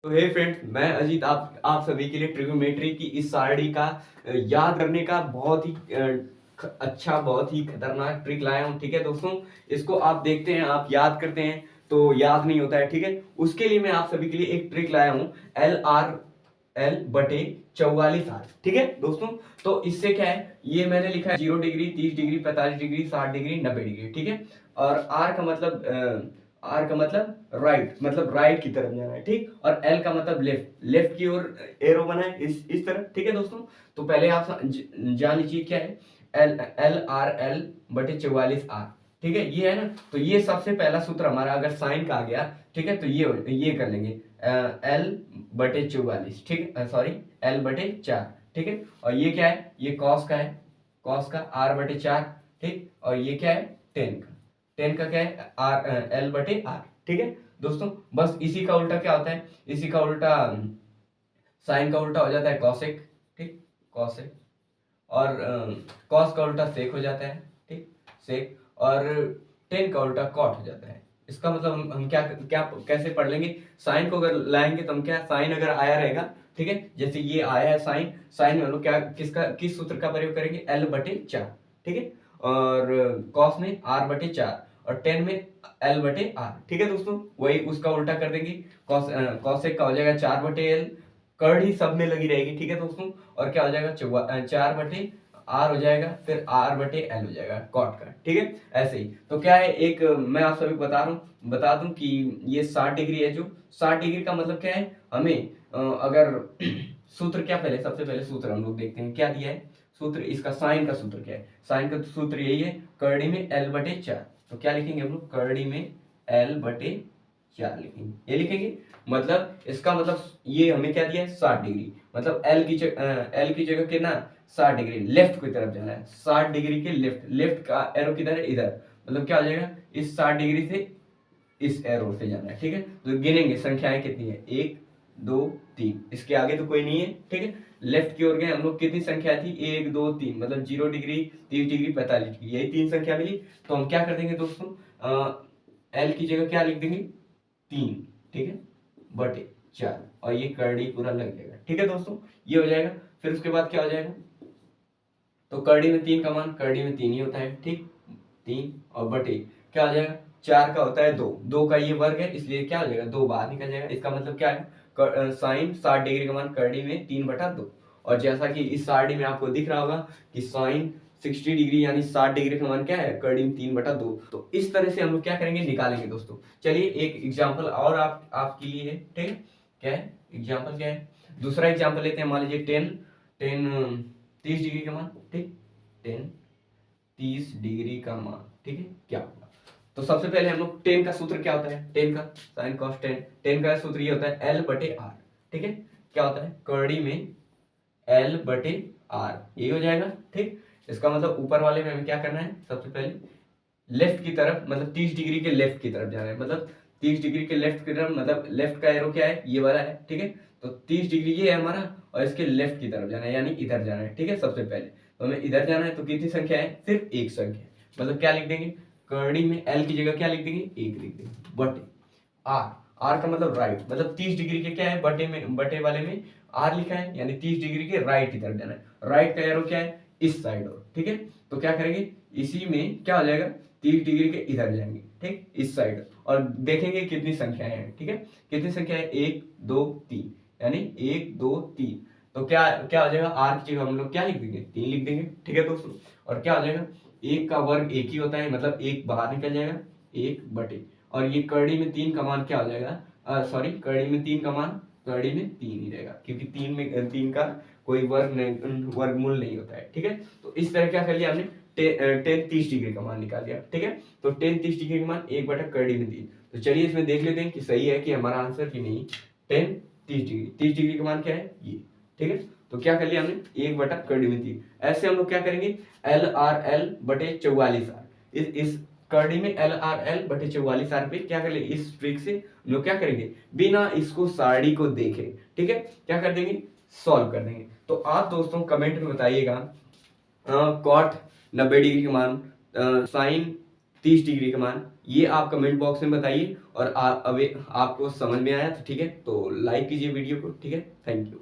तो हे फ्रेंड्स, मैं अजीत आप सभी के लिए ट्रिग्नोमेट्री की इस सारणी का याद करने का बहुत ही अच्छा, बहुत ही खतरनाक ट्रिक लाया हूँ। ठीक है दोस्तों, इसको आप देखते हैं, आप याद करते हैं तो याद नहीं होता है। ठीक है, उसके लिए मैं आप सभी के लिए एक ट्रिक लाया हूँ, LRL/44R। ठीक है दोस्तों, तो इससे क्या है, ये मैंने लिखा है 0 degree, 30 degree, 45 degree, 60 degree, 90 degree. ठीक है, और आर का मतलब राइट, मतलब राइट की तरफ जाना है। ठीक, और एल का मतलब लेफ्ट, लेफ्ट की ओर एरो बना है इस तरफ। ठीक है दोस्तों, तो पहले आप जान लीजिए क्या है, LRL/44R। ठीक है, ये है ना, तो ये सबसे पहला सूत्र हमारा अगर साइन का आ गया, ठीक है, तो ये कर लेंगे L/44। ठीक है, सॉरी, L/4। ठीक है, और ये क्या है, ये कॉस का है, कॉस का R/4। ठीक, और ये क्या है, टेन का, टेन का क्या है, L/R। ठीक है दोस्तों, बस इसी का उल्टा क्या होता है, इसी का उल्टा साइन का उल्टा हो जाता है कॉसेक। ठीक, कॉसेक, और कॉस का उल्टा सेक हो जाता है। ठीक, सेक, और टेन का उल्टा कॉट हो जाता है। इसका मतलब हम क्या क्या कैसे पढ़ लेंगे, साइन को अगर लाएंगे तो हम क्या, साइन अगर आया रहेगा, ठीक है, जैसे ये आया है साइन, साइन में हम लोग क्या, किस सूत्र का प्रयोग करेंगे, L/4। ठीक है, और कॉस में R/4, और टेन में L/R। ठीक है दोस्तों, वही उसका उल्टा कर देंगे, कॉसेक का हो जाएगा 4/L, कर्ण ही सब में लगी रहेगी। ठीक है दोस्तों, और क्या हो जाएगा, 4/R हो जाएगा, फिर R/L हो जाएगा कॉट का। ठीक है, ऐसे ही तो क्या है, एक मैं आप सभी को बता दूं कि ये 60 डिग्री है, जो 60 डिग्री का मतलब क्या है, हमें अगर सूत्र क्या, पहले सबसे पहले सूत्र हम लोग देखते हैं क्या दिया है। सूत्र इसका, साइन का सूत्र क्या है, साइन का सूत्र यही है, करड़ी में L/4। तो क्या लिखेंगे हम लोग, करड़ी में L/4 लिखेंगे, ये लिखेंगे। मतलब इसका मतलब ये हमें क्या दिया है, 60 डिग्री, मतलब एल की जगह कितना, 60 डिग्री लेफ्ट की तरफ जाना है, 60 डिग्री के लेफ्ट, लेफ्ट का एरो किधर है, इधर, मतलब क्या हो जाएगा, इस 60 डिग्री से इस एरो से जाना है। ठीक है, तो गिनेंगे संख्याएं कितनी है, 1 2 3, इसके आगे तो कोई नहीं है। ठीक है, लेफ्ट की ओर गए हम लोग, कितनी संख्या थी, 1 2 3, मतलब 0 डिग्री, 30 डिग्री, 45 डिग्री, यही 3 संख्या मिली। तो हम क्या कर देंगे दोस्तों, एल की जगह क्या लिख देंगे, 3। ठीक है, बटे 4, और ये करड़ी पूरा लग जाएगा। ठीक है दोस्तों, ये हो जाएगा। फिर उसके बाद क्या हो जाएगा, तो करड़ी में 3 का मान, करड़ी में 3 ही होता है। ठीक, 3 और बटे क्या हो जाएगा, 4 का होता है 2, 2 का ये वर्ग है, इसलिए क्या हो जाएगा, 2 बाहर निकल जाएगा। इसका मतलब क्या है, साइन 60 डिग्री का मान करड़ी में 3/2। और जैसा कि इस सारणी में आपको दिख रहा होगा कि साइन 60 डिग्री यानी 60 डिग्री का मान क्या है, करड़ी में 3/2। तो इस तरह से हम लोग क्या करेंगे, निकालेंगे दोस्तों। चलिए एक एग्जाम्पल और आपके लिए है। ठीक है, क्या है एग्जाम्पल, क्या है, दूसरा एग्जाम्पल लेते हैं। मान लीजिए 10 30 डिग्री का मान। ठीक, 10 30 डिग्री का मान। ठीक है, क्या होगा, तो सबसे पहले हम लोग 10 का सूत्र क्या होता है, 10 का साइन कॉस 10, 10 का सूत्र ये होता है L/R। ठीक है, क्या होता है, करड़ी में L/R, यही हो जाएगा। ठीक, इसका मतलब ऊपर वाले में हमें क्या करना है, सबसे पहले लेफ्ट की तरफ, मतलब 30 डिग्री के लेफ्ट की तरफ जाना है, मतलब 30 डिग्री के लेफ्ट की तरफ, मतलब लेफ्ट का एरो क्या है, ये वाला है। ठीक है, तो 30 डिग्री ये है हमारा, और इसके लेफ्ट की तरफ जाना है, यानी इधर जाना है। ठीक है, सबसे पहले तो हमें इधर जाना है, तो कितनी संख्या है, सिर्फ एक संख्या है। मतलब क्या लिख देंगे, करड़ी में एल की जगह क्या लिख देंगे, 1 लिख देंगे, बटे आर, आर का मतलब राइट, मतलब 30 डिग्री के क्या है, बटे वाले में आर लिखा है, यानी 30 डिग्री के राइट की तरफ जाना है। राइट का एरो क्या है, इस साइड और। ठीक है, तो क्या करेंगे, इसी में क्या हो जाएगा, 30 डिग्री के इधर जाएंगे, ठीक, इस साइड, और देखेंगे कितनी संख्याएं हैं। ठीक है, कितनी संख्या है, 1 2 3, यानी 1 2 3। तो क्या क्या हो जाएगा, आर की जगह हम लोग क्या लिख देंगे, 3 लिख देंगे। ठीक है दोस्तों, और क्या हो जाएगा, एक का वर्ग एक ही होता है, मतलब एक बाहर निकल जाएगा, 1/, और ये करड़ी में 3 का मान क्या हो जाएगा, सॉरी, करड़ी में 3 का मान, करड़ी में 3 ही रहेगा, क्योंकि 3 का कोई वर्गमूल नहीं होता है। ठीक है, तो इस तरह क्या कर लिया हमने, 10 30 डिग्री का मान निकाल लिया। ठीक है, तो 10 30 डिग्री का मान 1/करड़ी में 3। तो चलिए इसमें देख लेते हैं कि सही है कि हमारा आंसर कि नहीं। 10 30 डिग्री, 30 डिग्री का मान क्या है, ये। ठीक है, तो क्या कर लिया हमने, 1/करड़ी में 3। ऐसे हम लोग क्या करेंगे, LRL/44R, इस करड़ी में LRL/44R पे क्या कर ले, इस ट्रिक से हम लोग क्या करेंगे, बिना इसको सारणी को देखे, ठीक है, क्या कर देंगे, सॉल्व कर देंगे। तो आप दोस्तों कमेंट में बताइएगा, कॉट 90 डिग्री का मान, साइन 30 डिग्री का मान, ये आप कमेंट बॉक्स में बताइए। और अभी आपको समझ में आया तो ठीक है, तो लाइक कीजिए वीडियो को, ठीक है। Thank you.